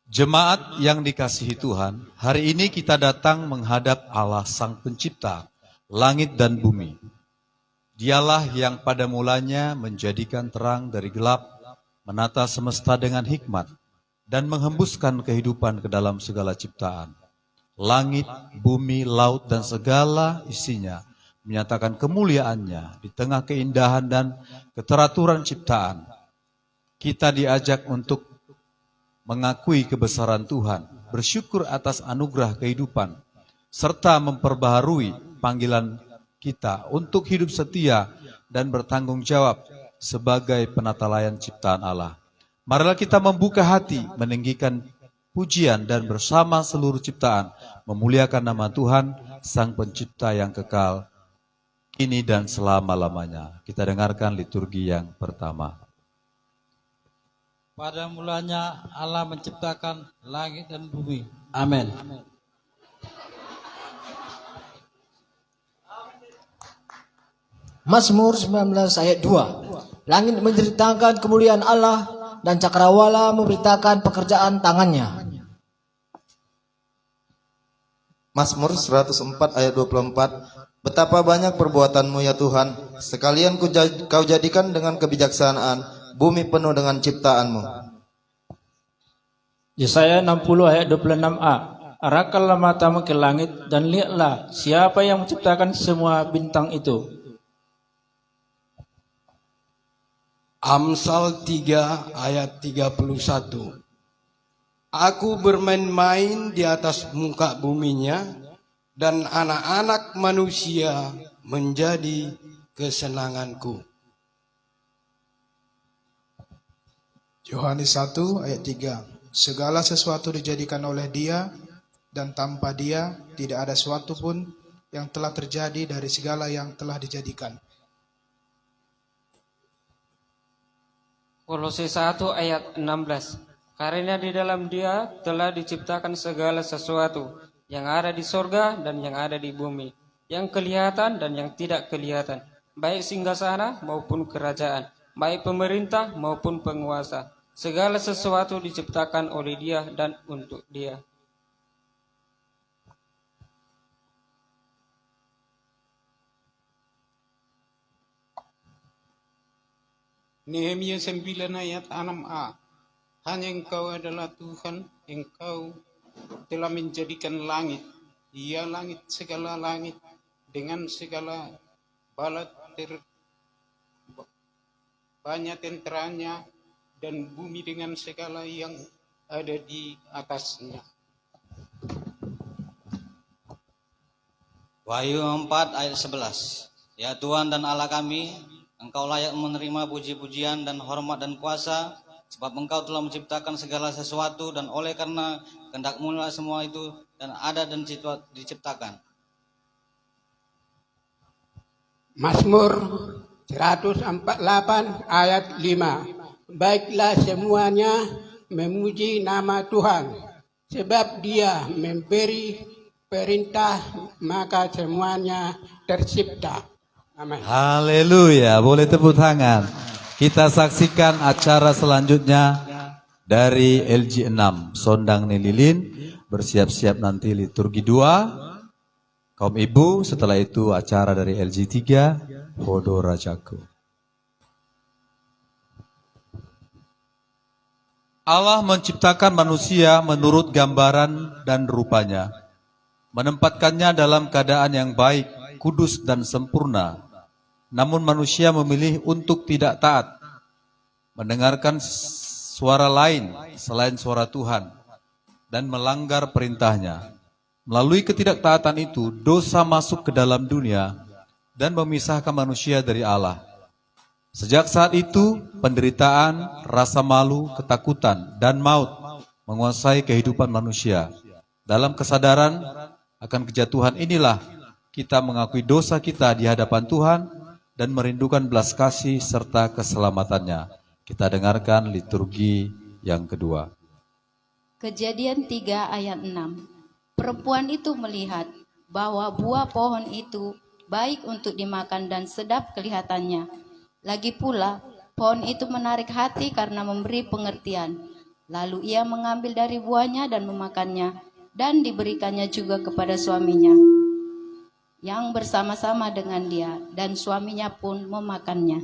Jemaat yang dikasihi Tuhan, hari ini kita datang menghadap Allah Sang Pencipta, langit dan bumi. Dialah yang pada mulanya menjadikan terang dari gelap, menata semesta dengan hikmat, dan menghembuskan kehidupan ke dalam segala ciptaan. Langit, bumi, laut, dan segala isinya menyatakan kemuliaannya di tengah keindahan dan keteraturan ciptaan. Kita diajak untuk mengakui kebesaran Tuhan, bersyukur atas anugerah kehidupan, serta memperbaharui panggilan kita untuk hidup setia dan bertanggung jawab sebagai penata layan ciptaan Allah. Marilah kita membuka hati, meninggikan pujian dan bersama seluruh ciptaan memuliakan nama Tuhan, Sang Pencipta yang kekal, kini dan selama-lamanya. Kita dengarkan liturgi yang pertama. Pada mulanya Allah menciptakan langit dan bumi. Amin. Mazmur 19 ayat 2. Langit menceritakan kemuliaan Allah dan cakrawala memberitakan pekerjaan tangannya. Mazmur 104 ayat 24. Betapa banyak perbuatanmu ya Tuhan, sekalian kau jadikan dengan kebijaksanaan bumi penuh dengan ciptaanmu. Yesaya 60 ayat 26a. Arahkanlah matamu ke langit dan lihatlah siapa yang menciptakan semua bintang itu. Amsal 3 ayat 31. Aku bermain-main di atas muka buminya, dan anak-anak manusia menjadi kesenanganku. Yohanes 1 ayat 3. Segala sesuatu dijadikan oleh Dia, dan tanpa Dia tidak ada sesuatu pun yang telah terjadi dari segala yang telah dijadikan. Kolose 1 ayat 16. Karena di dalam Dia telah diciptakan segala sesuatu yang ada di sorga dan yang ada di bumi, yang kelihatan dan yang tidak kelihatan, baik singgasana maupun kerajaan, baik pemerintah maupun penguasa. Segala sesuatu diciptakan oleh Dia dan untuk Dia. Nehemia 9 ayat 6a. Hanya Engkau adalah Tuhan, Engkau telah menjadikan langit, ya langit segala langit, dengan segala bala banyak tenteranya, dan bumi dengan segala yang ada di atasnya. Wahyu 4 ayat 11. Ya Tuhan dan Allah kami, Engkau layak menerima puji-pujian dan hormat dan kuasa, sebab Engkau telah menciptakan segala sesuatu, dan oleh karena kehendak-Mu semua itu dan ada dan diciptakan. Mazmur 148 ayat 5. Baiklah semuanya memuji nama Tuhan, sebab Dia memberi perintah, maka semuanya tercipta. Amin. Haleluya, boleh tepuk tangan. Kita saksikan acara selanjutnya dari LG6, Sondang Nililin, bersiap-siap nanti liturgi 2, kaum ibu, setelah itu acara dari LG3, Hodo Rajaku. Allah menciptakan manusia menurut gambaran dan rupanya, menempatkannya dalam keadaan yang baik, kudus dan sempurna. Namun manusia memilih untuk tidak taat, mendengarkan suara lain selain suara Tuhan, dan melanggar perintahnya. Melalui ketidaktaatan itu, dosa masuk ke dalam dunia dan memisahkan manusia dari Allah. Sejak saat itu, penderitaan, rasa malu, ketakutan, dan maut menguasai kehidupan manusia. Dalam kesadaran akan kejatuhan inilah kita mengakui dosa kita di hadapan Tuhan dan merindukan belas kasih serta keselamatannya. Kita dengarkan liturgi yang kedua. Kejadian 3 ayat 6. Perempuan itu melihat bahwa buah pohon itu baik untuk dimakan dan sedap kelihatannya. Lagi pula, pohon itu menarik hati karena memberi pengertian. Lalu ia mengambil dari buahnya dan memakannya, dan diberikannya juga kepada suaminya yang bersama-sama dengan dia, dan suaminya pun memakannya.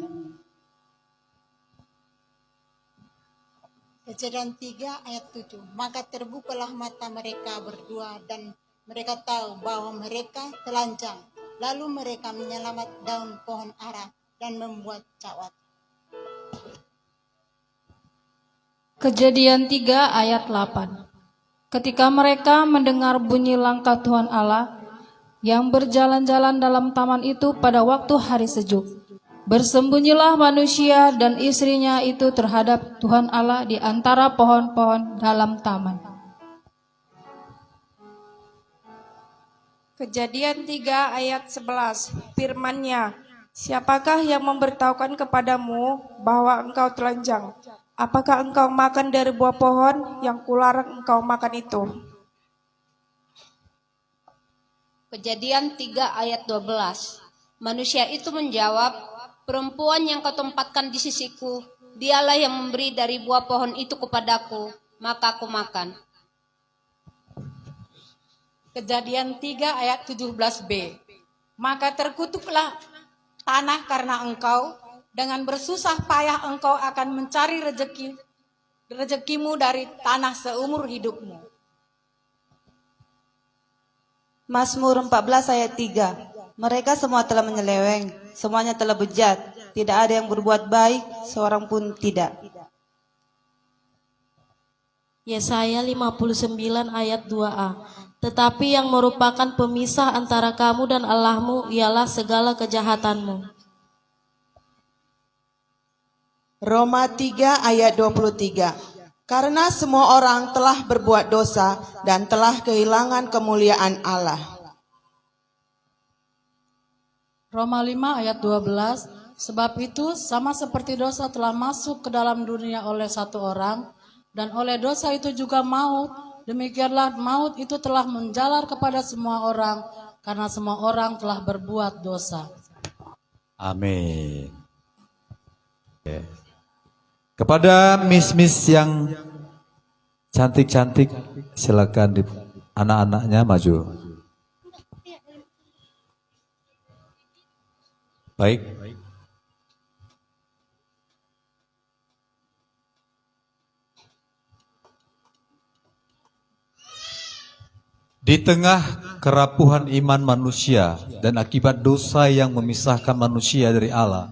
Kejadian 3 ayat 7. Maka terbukalah mata mereka berdua dan mereka tahu bahwa mereka telanjang. Lalu mereka menyelamat daun pohon ara dan membuat cawat. Kejadian 3 ayat 8. Ketika mereka mendengar bunyi langkah Tuhan Allah yang berjalan-jalan dalam taman itu pada waktu hari sejuk, bersembunyilah manusia dan istrinya itu terhadap Tuhan Allah di antara pohon-pohon dalam taman. Kejadian 3 ayat 11. Firman-Nya, siapakah yang memberitahukan kepadamu bahwa engkau telanjang? Apakah engkau makan dari buah pohon yang kularang engkau makan itu? Kejadian 3 ayat 12. Manusia itu menjawab, perempuan yang kau tempatkan di sisiku, dialah yang memberi dari buah pohon itu kepadaku, maka aku makan. Kejadian 3 ayat 17b. Maka terkutuklah tanah karena engkau, dengan bersusah payah engkau akan mencari rezekimu dari tanah seumur hidupmu. Mazmur 14 ayat 3. Mereka semua telah menyeleweng, semuanya telah bejat, tidak ada yang berbuat baik, seorang pun tidak. Yesaya 59 ayat 2a. Tetapi yang merupakan pemisah antara kamu dan Allahmu ialah segala kejahatanmu. Roma 3 ayat 23. Karena semua orang telah berbuat dosa dan telah kehilangan kemuliaan Allah. Roma 5 ayat 12. Sebab itu sama seperti dosa telah masuk ke dalam dunia oleh satu orang, dan oleh dosa itu juga maut, demikianlah maut itu telah menjalar kepada semua orang, karena semua orang telah berbuat dosa. Amin. Kepada miss-miss yang cantik-cantik, silakan anak-anaknya maju. Baik. Di tengah kerapuhan iman manusia dan akibat dosa yang memisahkan manusia dari Allah,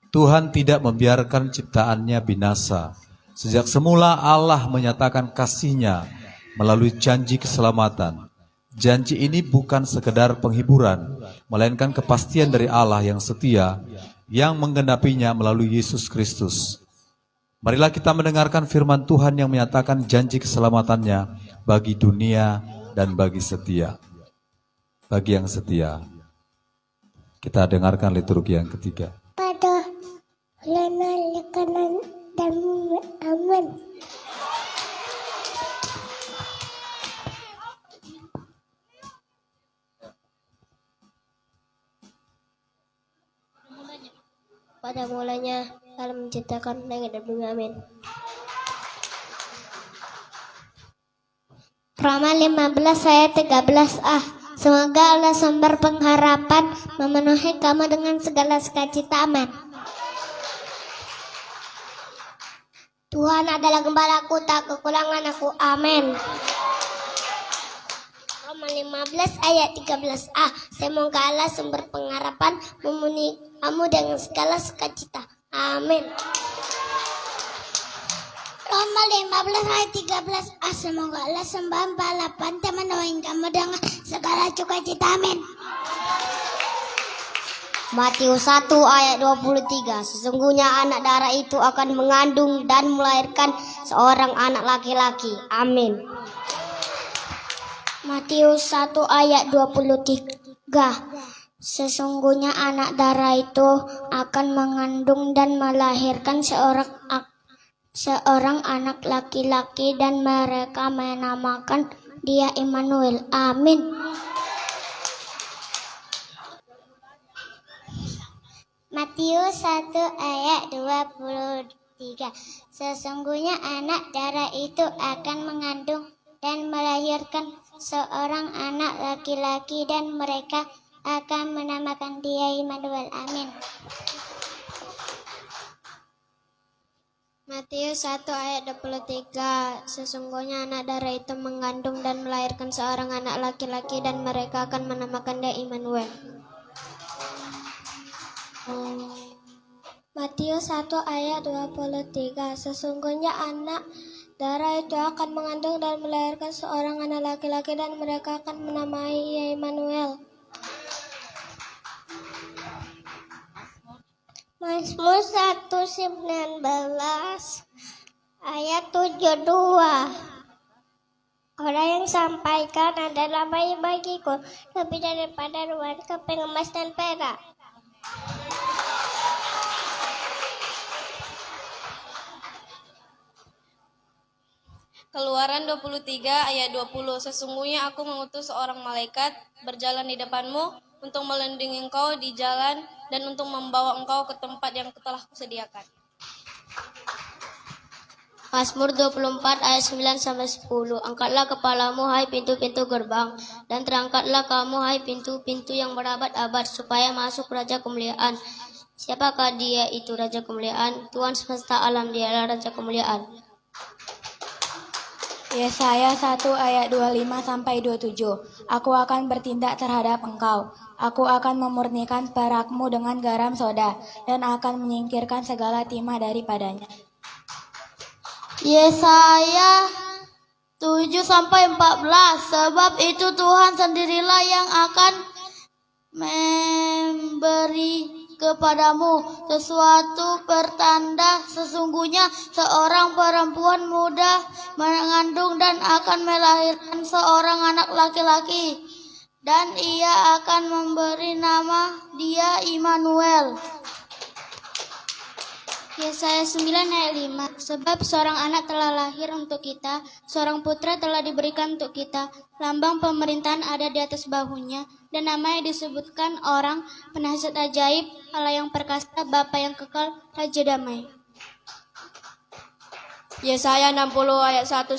Tuhan tidak membiarkan ciptaannya binasa. Sejak semula Allah menyatakan kasih-Nya melalui janji keselamatan. Janji ini bukan sekedar penghiburan, melainkan kepastian dari Allah yang setia, yang menggenapinya melalui Yesus Kristus. Marilah kita mendengarkan firman Tuhan yang menyatakan janji keselamatannya bagi dunia dan bagi setia. Bagi yang setia. Kita dengarkan liturgi yang ketiga. Pada bulan kanan dan aman. Pada mulanya Allah menciptakan langit dan bumi. Amin. Roma 15 ayat 13a. Semoga Allah sumber pengharapan memenuhi kamu dengan segala sukacita. Amin. Tuhan adalah gembalaku, tak kekurangan aku. Amin. Roma 15 ayat 13a. Semoga Allah sumber pengharapan memenuhi kamu dengan segala sukacita. Amin. Roma 15 ayat 13a. Semoga Allah sembah balapan memenuhi kamu dengan segala sukacita. Amin. Matius 1 ayat 23. Sesungguhnya anak darah itu akan mengandung dan melahirkan seorang anak laki-laki. Amin. Matius 1 ayat 23. Sesungguhnya anak darah itu akan mengandung dan melahirkan seorang anak laki-laki dan mereka menamakan dia Immanuel. Amin. Matius 1 ayat 22. 23. Sesungguhnya anak darah itu akan mengandung dan melahirkan seorang anak laki-laki dan mereka akan menamakan dia Immanuel. Amin. Matius 1 ayat 23. Sesungguhnya anak darah itu mengandung dan melahirkan seorang anak laki-laki dan mereka akan menamakan dia Immanuel. Matius 1 ayat 23. Sesungguhnya anak darah itu akan mengandung dan melahirkan seorang anak laki-laki dan mereka akan menamai ia Immanuel. Mazmur 119 ayat 72. Orang yang sampaikan adalah baik bagiku, lebih daripada ruan keping emas dan perak. Keluaran 23 ayat 20. Sesungguhnya aku mengutus seorang malaikat berjalan di depanmu untuk melindungi engkau di jalan dan untuk membawa engkau ke tempat yang telah kusediakan. Mazmur 24 ayat 9-10. Angkatlah kepalamu hai pintu-pintu gerbang, dan terangkatlah kamu hai pintu-pintu yang berabad-abad, supaya masuk Raja Kemuliaan. Siapakah dia itu Raja Kemuliaan? Tuhan semesta alam, dialah Raja Kemuliaan. Yesaya 1 ayat 25-27. Aku akan bertindak terhadap engkau. Aku akan memurnikan perakmu dengan garam soda dan akan menyingkirkan segala timah daripadanya. Yesaya 7-14. Sebab itu Tuhan sendirilah yang akan memberi kepadamu sesuatu pertanda. Sesungguhnya seorang perempuan muda mengandung dan akan melahirkan seorang anak laki-laki, dan ia akan memberi nama dia Immanuel. Yesaya 9 ayat 5. Sebab seorang anak telah lahir untuk kita, seorang putra telah diberikan untuk kita. Lambang pemerintahan ada di atas bahunya, dan namanya disebutkan Orang, Penasihat Ajaib, Allah yang perkasa, Bapa yang kekal, Raja Damai. Yesaya 60 ayat 1-2.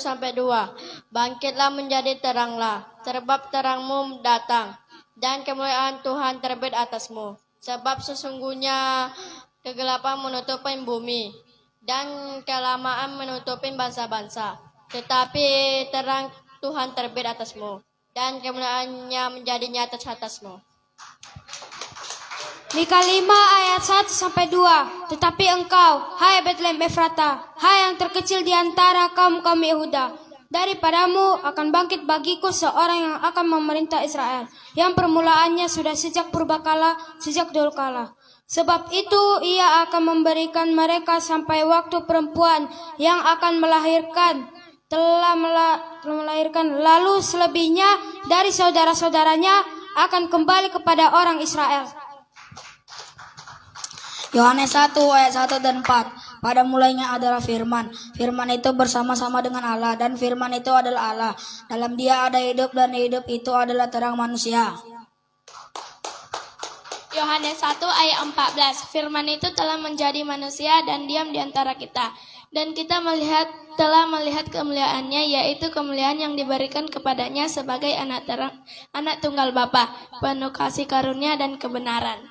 Bangkitlah menjadi teranglah, sebab terangmu datang, dan kemuliaan Tuhan terbit atasmu. Sebab sesungguhnya kegelapan menutupi bumi, dan kelamaan menutupi bangsa-bangsa. Tetapi terang Tuhan terbit atasmu, dan kemuliaannya menjadi nyata atasmu. Mika 5 ayat 1-2. Tetapi engkau, hai Betlehem Efrata, hai yang terkecil di antara kaum-kaum Yehuda, daripadamu akan bangkit bagiku seorang yang akan memerintah Israel, yang permulaannya sudah sejak purbakala, sejak dulu kala. Sebab itu ia akan memberikan mereka sampai waktu perempuan yang akan melahirkan telah melahirkan, lalu selebihnya dari saudara-saudaranya akan kembali kepada orang Israel. Yohanes 1 ayat 1 dan 4. Pada mulanya adalah firman. Firman itu bersama-sama dengan Allah, dan firman itu adalah Allah. Dalam dia ada hidup, dan hidup itu adalah terang manusia. Yohanes 1 ayat 14. Firman itu telah menjadi manusia dan diam di antara kita. Dan kita telah melihat kemuliaannya, yaitu kemuliaan yang diberikan kepadanya sebagai anak tunggal Bapa, penuh kasih karunia dan kebenaran.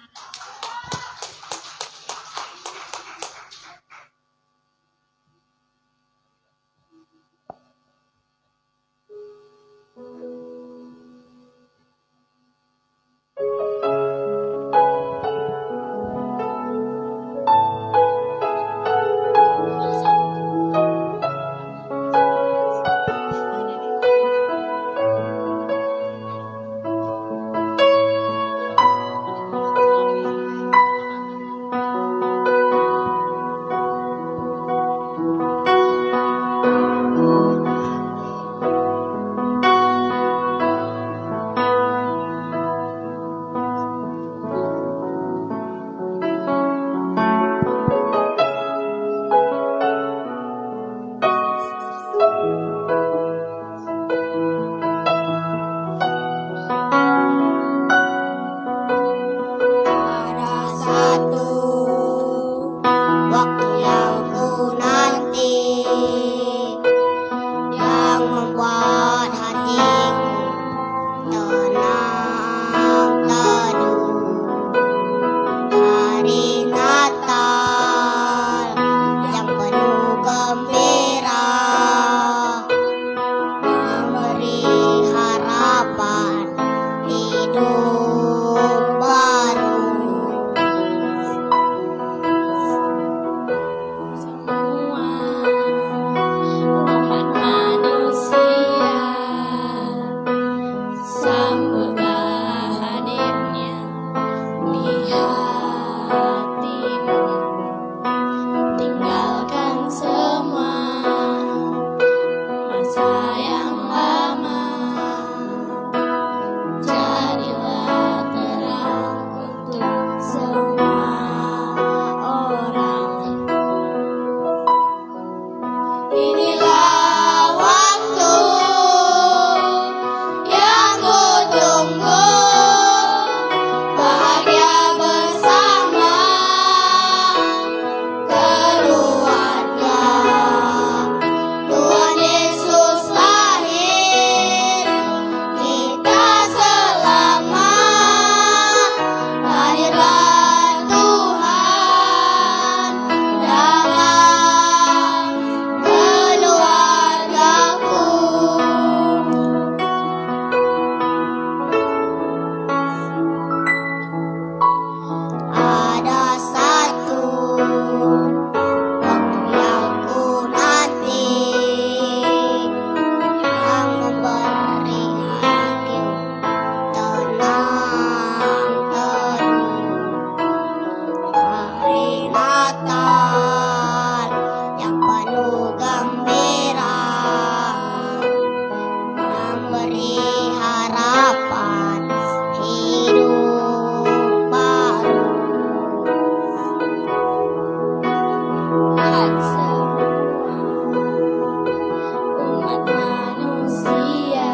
manusia.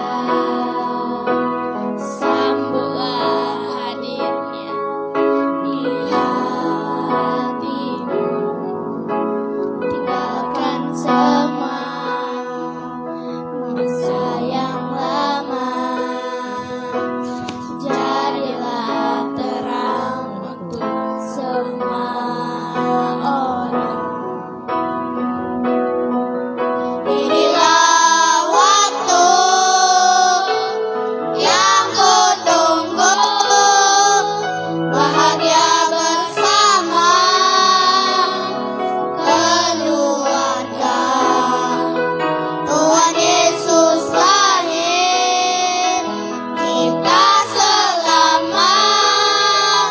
Sambutlah hadirnya di hatimu, tinggalkan semua masa yang lama, jadilah terang untuk semua orang. Inilah waktu yang kutunggu, bahagia bersama keluarga. Tuhan Yesus lahir, kita selamat,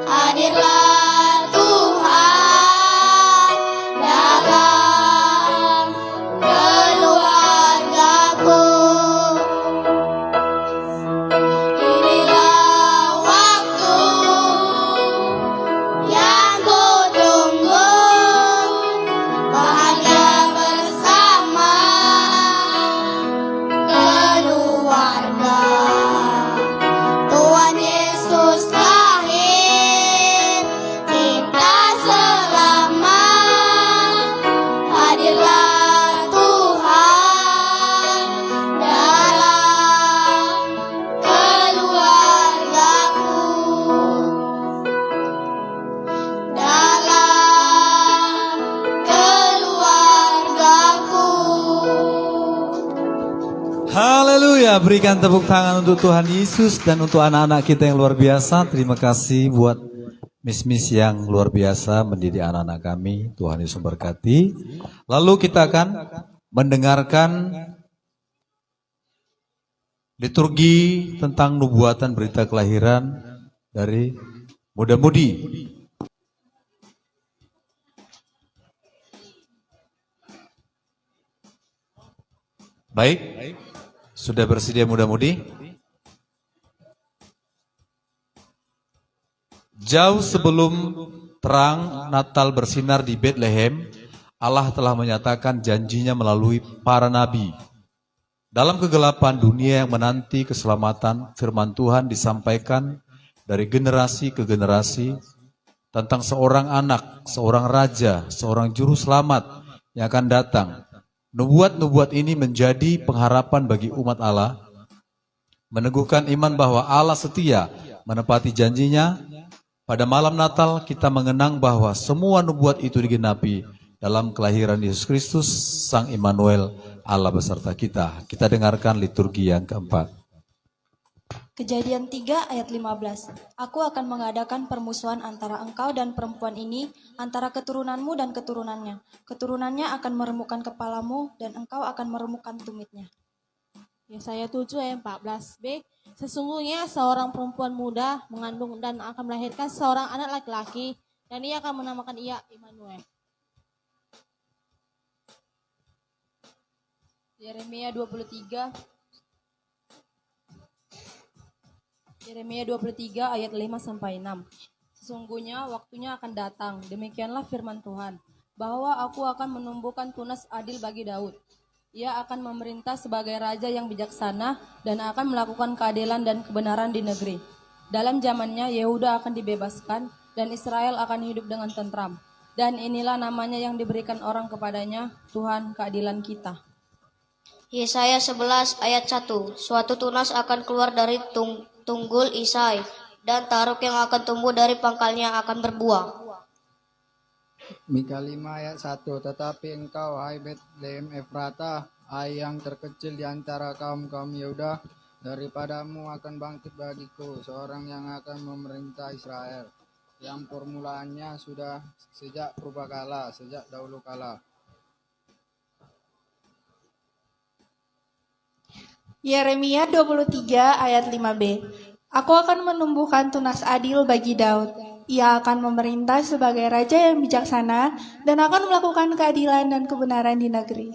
hadirlah Tuhan dalam keluargaku. Inilah waktu yang kutunggu, bahagia bersama keluarga. Tuhan Yesus lahir, kita selamat, hadirlah Tuhan dalam keluargaku, dalam keluargaku. Haleluya, berikan tepuk tangan untuk Tuhan Yesus dan untuk anak-anak kita yang luar biasa. Terima kasih buat Miss yang luar biasa mendidik anak-anak kami. Tuhan Yesus memberkati. Lalu kita akan mendengarkan liturgi tentang nubuatan berita kelahiran dari muda-mudi. Baik, sudah bersedia muda-mudi? Jauh sebelum terang Natal bersinar di Bethlehem, Allah telah menyatakan janjinya melalui para nabi. Dalam kegelapan dunia yang menanti keselamatan, firman Tuhan disampaikan dari generasi ke generasi tentang seorang anak, seorang raja, seorang juru selamat yang akan datang. Nubuat-nubuat ini menjadi pengharapan bagi umat Allah, meneguhkan iman bahwa Allah setia menepati janjinya. Pada malam Natal kita mengenang bahwa semua nubuat itu digenapi dalam kelahiran Yesus Kristus, Sang Immanuel, Allah beserta kita. Kita dengarkan liturgi yang keempat. Kejadian 3 ayat 15. Aku akan mengadakan permusuhan antara engkau dan perempuan ini, antara keturunanmu dan keturunannya. Keturunannya akan meremukkan kepalamu dan engkau akan meremukkan tumitnya. Yesaya 7 ayat 14b. Sesungguhnya seorang perempuan muda mengandung dan akan melahirkan seorang anak laki-laki, dan ia akan menamakan ia Immanuel. Yeremia 23 ayat 5-6. Sesungguhnya waktunya akan datang, demikianlah firman Tuhan, bahwa aku akan menumbuhkan tunas adil bagi Daud. Ia akan memerintah sebagai raja yang bijaksana dan akan melakukan keadilan dan kebenaran di negeri. Dalam zamannya Yehuda akan dibebaskan dan Israel akan hidup dengan tentram. Dan inilah namanya yang diberikan orang kepadanya, Tuhan keadilan kita. Yesaya 11 ayat 1. Suatu tunas akan keluar dari tunggul Isai, dan taruk yang akan tumbuh dari pangkalnya akan berbuah. Mika 5 ayat 1. Tetapi engkau, hai Bethlehem Efratah, hai yang terkecil di antara kaum-kaum Yehuda, daripadamu akan bangkit bagiku seorang yang akan memerintah Israel, yang permulaannya sudah sejak purbakala, sejak dahulu kala. Yeremia 23 ayat 5b. Aku akan menumbuhkan tunas adil bagi Daud. Ia akan memerintah sebagai raja yang bijaksana dan akan melakukan keadilan dan kebenaran di negeri.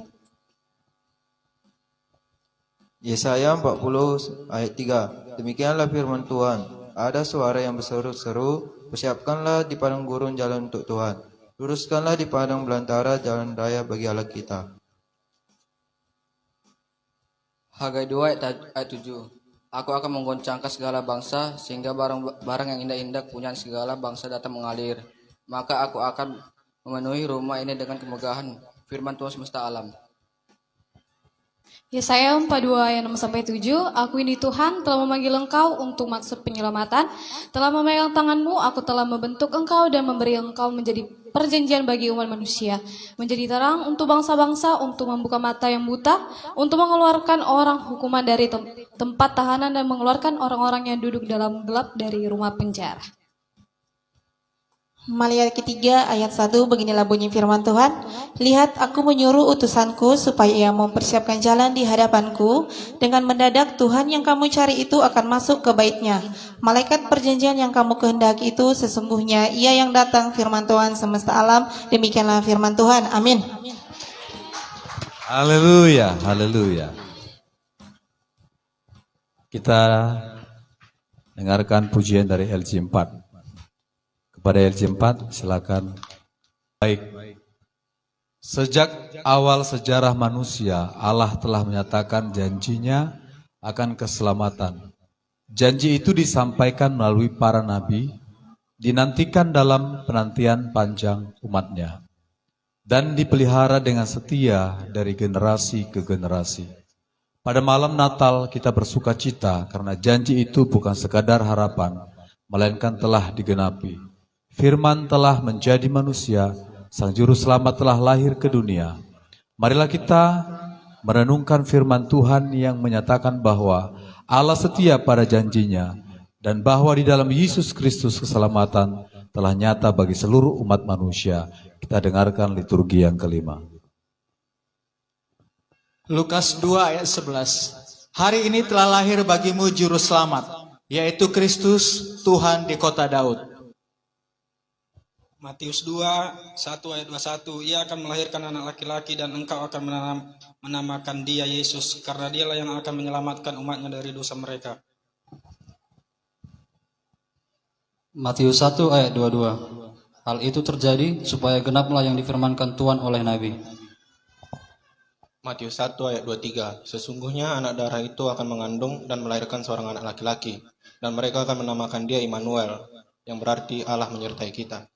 Yesaya 40 ayat 3. Demikianlah firman Tuhan. Ada suara yang berseru-seru, persiapkanlah di padang gurun jalan untuk Tuhan. Luruskanlah di padang belantara jalan raya bagi Allah kita. Hagai 2 ayat 7. Aku akan menggoncangkan segala bangsa, sehingga barang yang indah-indah punya segala bangsa datang mengalir. Maka aku akan memenuhi rumah ini dengan kemegahan, firman Tuhan semesta alam. Yesaya 42 ayat 6-7, Aku ini Tuhan telah memanggil engkau untuk maksud penyelamatan, telah memegang tanganmu, aku telah membentuk engkau dan memberi engkau menjadi perjanjian bagi umat manusia, menjadi terang untuk bangsa-bangsa, untuk membuka mata yang buta, untuk mengeluarkan orang hukuman dari tempat tahanan dan mengeluarkan orang-orang yang duduk dalam gelap dari rumah penjara. Maliat ketiga ayat 1, beginilah bunyi firman Tuhan. Lihat, aku menyuruh utusanku supaya ia mempersiapkan jalan di hadapanku. Dengan mendadak Tuhan yang kamu cari itu akan masuk ke baitnya. Malaikat perjanjian yang kamu kehendaki itu sesungguhnya ia yang datang, firman Tuhan semesta alam. Demikianlah firman Tuhan. Amin. Haleluya, haleluya. Kita dengarkan pujian dari LG 4. Kepada LG 4, silakan. Baik. Sejak awal sejarah manusia, Allah telah menyatakan janjinya akan keselamatan. Janji itu disampaikan melalui para nabi, dinantikan dalam penantian panjang umatnya, dan dipelihara dengan setia dari generasi ke generasi. Pada malam Natal kita bersuka cita karena janji itu bukan sekadar harapan, melainkan telah digenapi. Firman telah menjadi manusia, Sang Juru Selamat telah lahir ke dunia. Marilah kita merenungkan firman Tuhan yang menyatakan bahwa Allah setia pada janjinya dan bahwa di dalam Yesus Kristus keselamatan telah nyata bagi seluruh umat manusia. Kita dengarkan liturgi yang kelima. Lukas 2 ayat 11. Hari ini telah lahir bagimu Juru Selamat, yaitu Kristus Tuhan di kota Daud. Matius 2, 1 ayat 21, ia akan melahirkan anak laki-laki dan engkau akan menamakan dia Yesus, karena dialah yang akan menyelamatkan umatnya dari dosa mereka. Matius 1 ayat 22, hal itu terjadi supaya genaplah yang difirmankan Tuhan oleh Nabi. Matius 1 ayat 23, sesungguhnya anak darah itu akan mengandung dan melahirkan seorang anak laki-laki, dan mereka akan menamakan dia Immanuel, yang berarti Allah menyertai kita.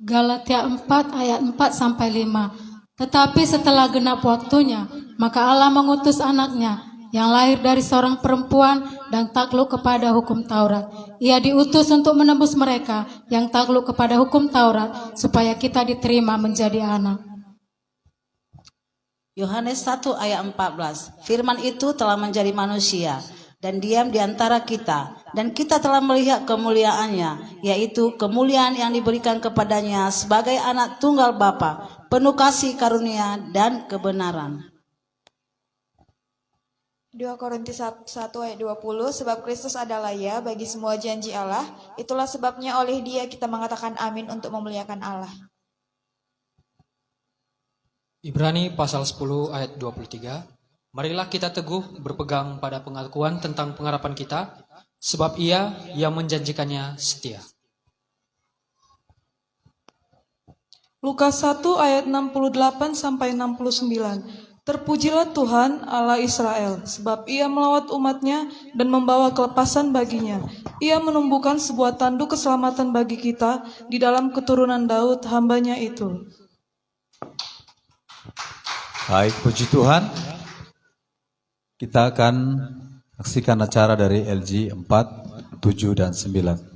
Galatia 4 ayat 4-5. Tetapi setelah genap waktunya, maka Allah mengutus anaknya yang lahir dari seorang perempuan dan takluk kepada hukum Taurat. Ia diutus untuk menebus mereka yang takluk kepada hukum Taurat, supaya kita diterima menjadi anak. Yohanes 1 ayat 14. Firman itu telah menjadi manusia dan diam di antara kita, dan kita telah melihat kemuliaannya, yaitu kemuliaan yang diberikan kepadanya sebagai anak tunggal Bapa, penuh kasih karunia dan kebenaran. 2 Korintus 1 ayat 20, sebab Kristus adalah ya bagi semua janji Allah, itulah sebabnya oleh dia kita mengatakan amin untuk memuliakan Allah. Ibrani pasal 10 ayat 23. Marilah kita teguh berpegang pada pengakuan tentang pengharapan kita, sebab ia yang menjanjikannya setia. Lukas 1 ayat 68-69. Terpujilah Tuhan Allah Israel, sebab ia melawat umatnya dan membawa kelepasan baginya. Ia menumbuhkan sebuah tanduk keselamatan bagi kita di dalam keturunan Daud hambanya itu. Baik, puji Tuhan. Kita akan saksikan acara dari LG 4, 7, dan 9.